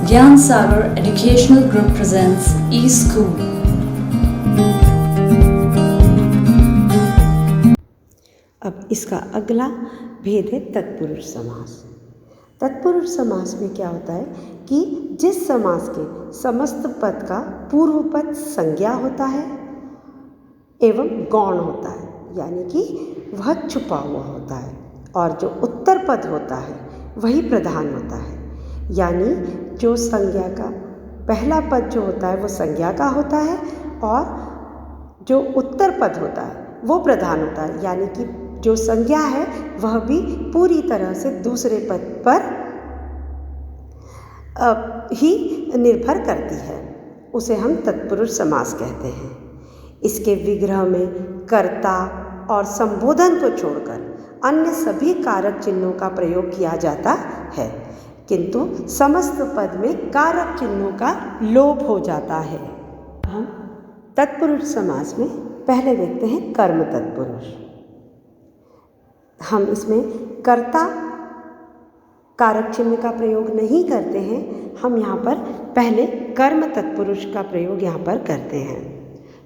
Gyan Sagar Educational Group presents eSchool. अब इसका अगला भेद है तत्पुरुष समास। तत्पुरुष समास में क्या होता है कि जिस समास के समस्त पद का पूर्व पद संज्ञा होता है एवं गौण होता है, यानी कि वह छुपा हुआ होता है, और जो उत्तर पद होता है वही प्रधान होता है। यानी जो संज्ञा का पहला पद जो होता है वो संज्ञा का होता है और जो उत्तर पद होता है वो प्रधान होता है। यानी कि जो संज्ञा है वह भी पूरी तरह से दूसरे पद पर ही निर्भर करती है, उसे हम तत्पुरुष समास कहते हैं। इसके विग्रह में कर्ता और संबोधन को छोड़कर अन्य सभी कारक चिन्हों का प्रयोग किया जाता है, किंतु समस्त पद में कारक चिन्हों का लोप हो जाता है। हम तत्पुरुष समास में पहले देखते हैं कर्म तत्पुरुष। हम इसमें कर्ता कारक चिन्ह का प्रयोग नहीं करते हैं, हम यहाँ पर पहले कर्म तत्पुरुष का प्रयोग यहाँ पर करते हैं।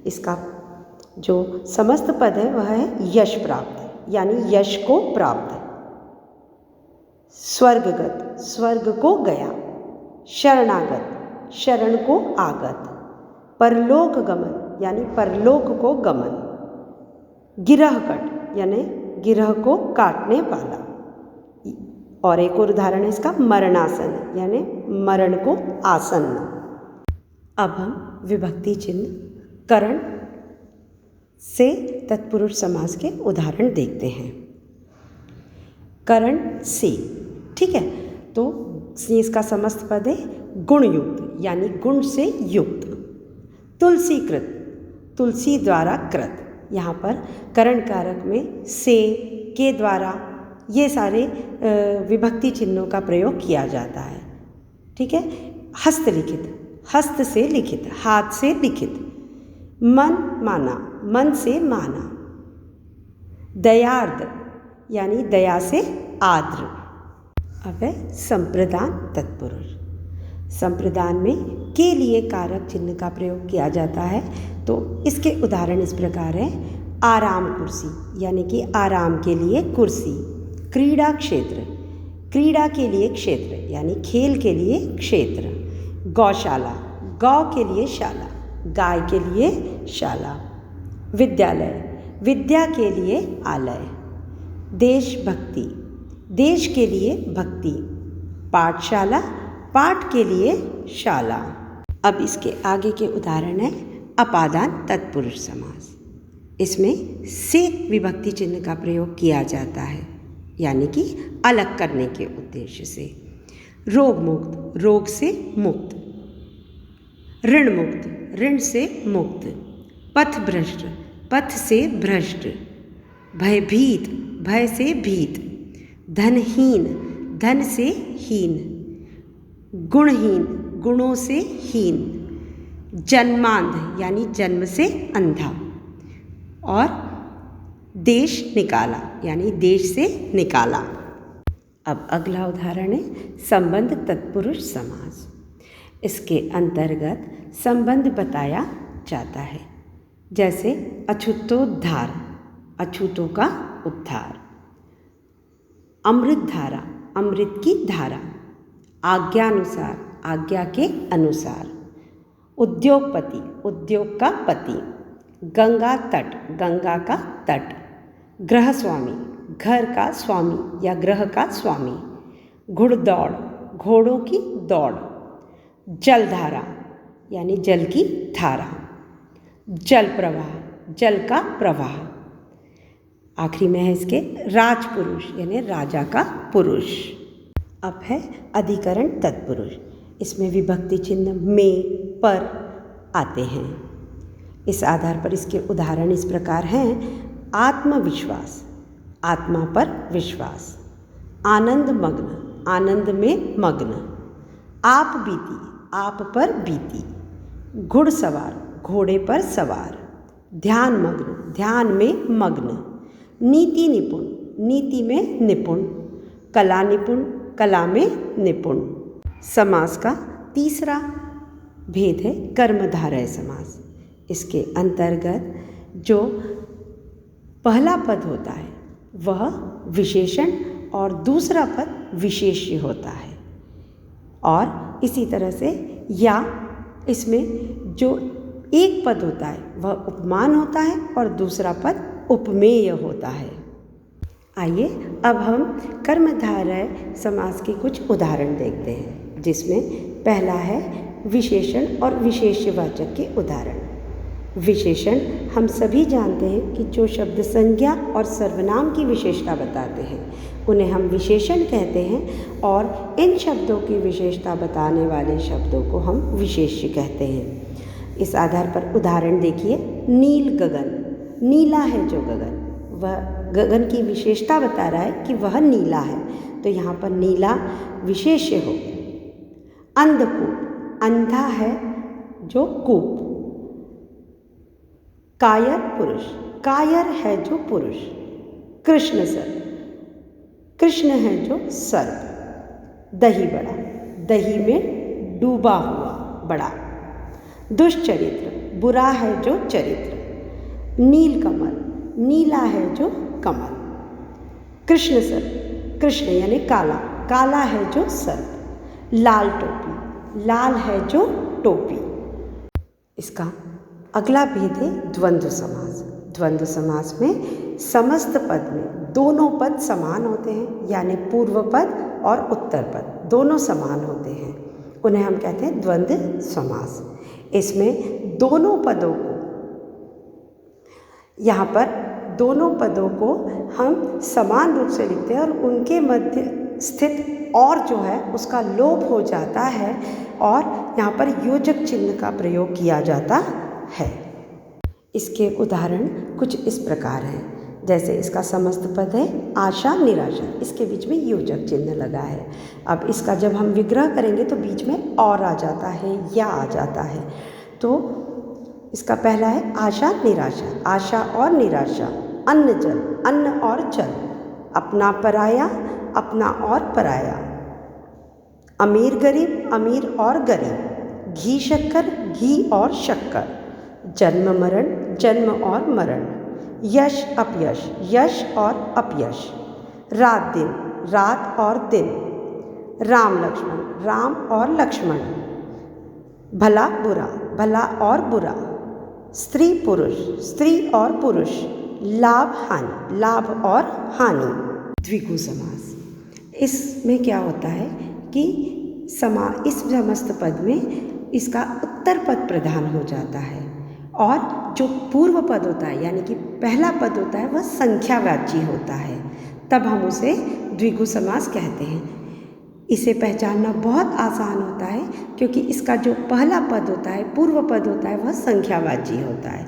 इसका जो समस्त पद है वह है यश प्राप्त, यानी यश को प्राप्त, स्वर्गगत स्वर्ग को गया, शरणागत शरण को आगत, परलोक गमन यानी परलोक को गमन, गिरहकट यानी गिरह को काटने वाला, और एक और उदाहरण है इसका मरणासन यानी मरण को आसन्न। अब हम विभक्ति चिन्ह करण से तत्पुरुष समास के उदाहरण देखते हैं। करण से, ठीक है, तो इसका समस्त पद है गुण युक्त, यानी गुण से युक्त। तुलसीकृत, तुलसी द्वारा कृत, यहाँ पर करण कारक में से, के द्वारा ये सारे विभक्ति चिन्हों का प्रयोग किया जाता है, ठीक है। हस्तलिखित, हस्त से लिखित, हाथ से लिखित। मन माना, मन से माना। दयार्द यानी दया से आर्द्र। अब है संप्रदान तत्पुरुष। संप्रदान में के लिए कारक चिन्ह का प्रयोग किया जाता है, तो इसके उदाहरण इस प्रकार है। आराम कुर्सी यानी कि आराम के लिए कुर्सी। क्रीड़ा क्षेत्र, क्रीड़ा के लिए क्षेत्र यानी खेल के लिए क्षेत्र। गौशाला, गौ के लिए शाला, गाय के लिए शाला। विद्यालय, विद्या के लिए आलय। देशभक्ति, देश के लिए भक्ति। पाठशाला, पाठ के लिए शाला। अब इसके आगे के उदाहरण है अपादान तत्पुरुष समास। इसमें से विभक्ति चिन्ह का प्रयोग किया जाता है, यानी कि अलग करने के उद्देश्य से। रोग मुक्त, रोग से मुक्त। ऋण मुक्त, ऋण से मुक्त। पथ भ्रष्ट, पथ से भ्रष्ट। भयभीत, भय से भीत। धनहीन, धन से हीन। गुणहीन, गुणों से हीन। जन्मांध यानी जन्म से अंधा। और देश निकाला यानी देश से निकाला। अब अगला उदाहरण है संबंध तत्पुरुष समास। इसके अंतर्गत संबंध बताया जाता है, जैसे अछूतोद्धार, अछूतों का उद्धार। अमृत धारा, अमृत की धारा। आज्ञानुसार, आज्ञा के अनुसार। उद्योगपति, उद्योग का पति। गंगा तट, गंगा का तट। गृहस्वामी, घर का स्वामी या ग्रह का स्वामी। घुड़दौड़, घोड़ों की दौड़। जलधारा यानी जल की धारा। जल प्रवाह, जल का प्रवाह। आखिरी में है इसके राजपुरुष यानी राजा का पुरुष। अब है अधिकरण तत्पुरुष। इसमें विभक्ति चिन्ह में, पर आते हैं। इस आधार पर इसके उदाहरण इस प्रकार हैं। आत्मविश्वास, आत्मा पर विश्वास। आनंद मग्न, आनंद में मग्न। आप बीती, आप पर बीती। घुड़सवार, घोड़े पर सवार। ध्यान मग्न, ध्यान में मग्न। नीति निपुण, नीति में निपुण। कला निपुण, कला में निपुण। समास का तीसरा भेद है कर्मधारय समास। इसके अंतर्गत जो पहला पद होता है वह विशेषण और दूसरा पद विशेष्य होता है, और इसी तरह से या इसमें जो एक पद होता है वह उपमान होता है और दूसरा पद उपमेय होता है। आइए अब हम कर्मधारय समास के कुछ उदाहरण देखते हैं, जिसमें पहला है विशेषण और विशेष्यवाचक के उदाहरण। विशेषण हम सभी जानते हैं कि जो शब्द संज्ञा और सर्वनाम की विशेषता बताते हैं उन्हें हम विशेषण कहते हैं, और इन शब्दों की विशेषता बताने वाले शब्दों को हम विशेष्य कहते हैं। इस आधार पर उदाहरण देखिए, नील गगन, नीला है जो गगन, वह गगन की विशेषता बता रहा है कि वह नीला है, तो यहाँ पर नीला विशेष्य हो। अंधकूप, अंधा है जो कूप। कायर पुरुष, कायर है जो पुरुष। कृष्ण सर्प, कृष्ण है जो सर्प। दही बड़ा, दही में डूबा हुआ बड़ा। दुष्चरित्र, बुरा है जो चरित्र। नीलकमल, नीला है जो कमल। कृष्ण सर्प, कृष्ण यानी काला, काला है जो सर्प। लाल टोपी, लाल है जो टोपी। इसका अगला भेद है द्वंद्व समास। द्वंद्व समास में समस्त पद में दोनों पद समान होते हैं, यानी पूर्व पद और उत्तर पद दोनों समान होते हैं, उन्हें हम कहते हैं द्वंद्व समास। इसमें दोनों पदों को, यहाँ पर दोनों पदों को हम समान रूप से लिखते हैं और उनके मध्य स्थित और जो है उसका लोप हो जाता है, और यहाँ पर योजक चिन्ह का प्रयोग किया जाता है। इसके उदाहरण कुछ इस प्रकार हैं, जैसे इसका समस्त पद है आशा निराशा, इसके बीच में योजक चिन्ह लगा है। अब इसका जब हम विग्रह करेंगे तो बीच में और आ जाता है, या आ जाता है। तो इसका पहला है आशा निराशा, आशा और निराशा। अन्न जल, अन्न और जल। अपना पराया, अपना और पराया। अमीर गरीब, अमीर और गरीब। घी शक्कर, घी और शक्कर। जन्म मरण, जन्म और मरण। यश अपयश, यश और अपयश। रात दिन, रात और दिन। राम लक्ष्मण, राम और लक्ष्मण। भला बुरा, भला और बुरा। स्त्री पुरुष, स्त्री और पुरुष। लाभ हानि, लाभ और हानि। द्विगु समास, इसमें क्या होता है कि इस समस्त पद में इसका उत्तर पद प्रधान हो जाता है, और जो पूर्व पद होता है यानी कि पहला पद होता है वह संख्यावाची होता है, तब हम उसे द्विगु समास कहते हैं। इसे पहचानना बहुत आसान होता है, क्योंकि इसका जो पहला पद होता है, पूर्व पद होता है, वह संख्यावाची होता है,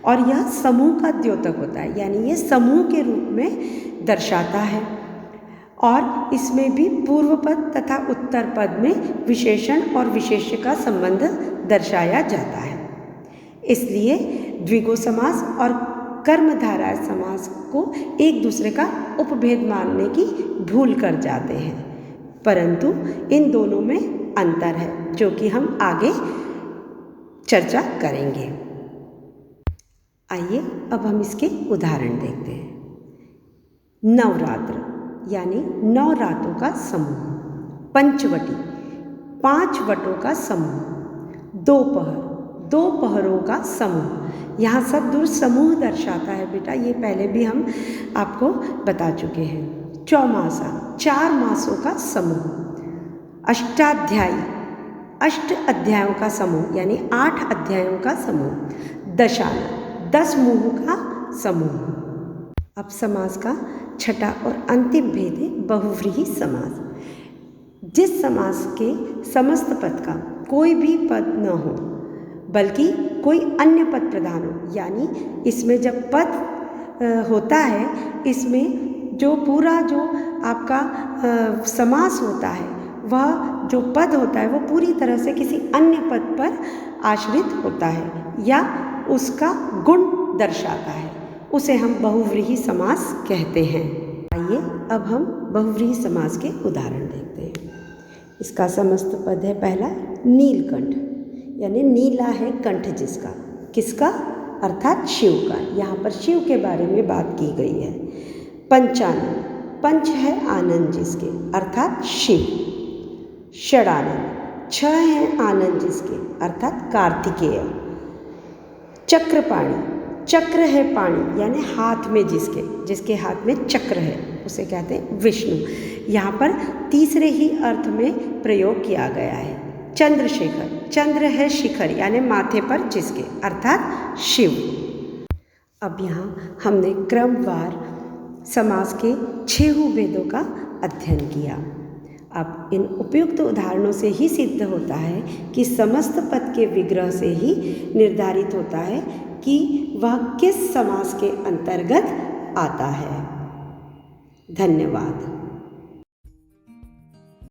और यह समूह का द्योतक होता है, यानी ये समूह के रूप में दर्शाता है, और इसमें भी पूर्व पद तथा उत्तर पद में विशेषण और विशेष्य का संबंध दर्शाया जाता है। इसलिए द्विगु समास और कर्मधारय समास को एक दूसरे का उपभेद मानने की भूल कर जाते हैं, परंतु इन दोनों में अंतर है, जो कि हम आगे चर्चा करेंगे। आइए अब हम इसके उदाहरण देखते हैं। नवरात्र यानी 9 रातों का समूह। पंचवटी, 5 वटों का समूह। दोपहर, 2 पहरों का समूह। यहाँ सदुर समूह दर्शाता है बेटा, ये पहले भी हम आपको बता चुके हैं। चौमासा, 4 मासों का समूह। अष्टाध्यायी, 8 अध्यायों का समूह, यानी 8 अध्यायों का समूह। दशाना, 10 मुँह का समूह। अब समास का छठा और अंतिम भेद है बहुव्रीहि समास। जिस समास के समस्त पद का कोई भी पद न हो बल्कि कोई अन्य पद प्रधान हो, यानी इसमें जब पद होता है, इसमें जो पूरा जो आपका समास होता है, वह जो पद होता है वो पूरी तरह से किसी अन्य पद पर आश्रित होता है या उसका गुण दर्शाता है, उसे हम बहुव्रीहि समास कहते हैं। आइए अब हम बहुव्रीहि समास के उदाहरण देखते हैं। इसका समस्त पद है पहला नीलकंठ, यानी नीला है कंठ जिसका, किसका, अर्थात शिव का। यहाँ पर शिव के बारे में बात की गई है। पंचानन, पंच है आनंद जिसके, अर्थात शिव। षडानन, छह है आनंद जिसके, अर्थात कार्तिकेय। चक्रपाणि, चक्र है पाणी यानी हाथ में जिसके, जिसके हाथ में चक्र है उसे कहते हैं विष्णु। यहाँ पर तीसरे ही अर्थ में प्रयोग किया गया है। चंद्रशेखर, चंद्र है शिखर यानी माथे पर जिसके, अर्थात शिव। अब यहाँ हमने क्रमवार समास के 6 भेदों का अध्ययन किया। अब इन उपयुक्त उदाहरणों से ही सिद्ध होता है कि समस्त पद के विग्रह से ही निर्धारित होता है कि वह किस समास के अंतर्गत आता है। धन्यवाद।